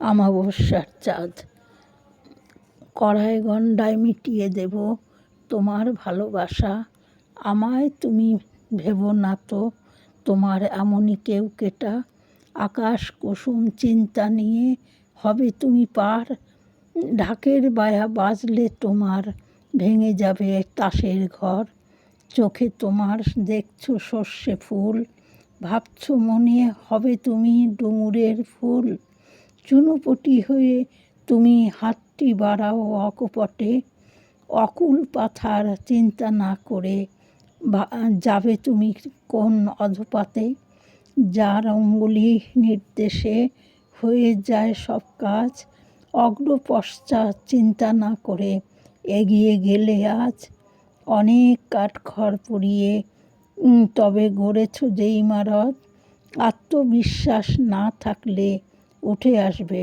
আমাবস্যার চাঁদ। কড়ায় গণ্ডায় মিটিয়ে দেব তোমার ভালোবাসা, আমায় তুমি ভেবো না তো তোমার এমনই কেউ কেটা। আকাশ কুসুম চিন্তা নিয়ে হবে তুমি পার, ঢাকের বায়া বাজলে তোমার ভেঙে যাবে তাসের ঘর। চোখে তোমার দেখছো সর্ষে ফুল, ভাবছো মনে হবে তুমি ডুমুরের ফুল। চুনোপুটি হয়ে তুমি হাতটি বাড়াও অকপটে, অকুল পাথার চিন্তা না করে যাবে তুমি কোন অধপাতে। যার অঙ্গুলি নির্দেশে হয়ে যায় সব কাজ, অগ্রপশ্চাৎ চিন্তা না করে এগিয়ে গেলে আজ। অনেক কাঠখড় পুড়িয়ে তবে গড়েছ যে ইমারত, আত্মবিশ্বাস না থাকলে উঠে আসবে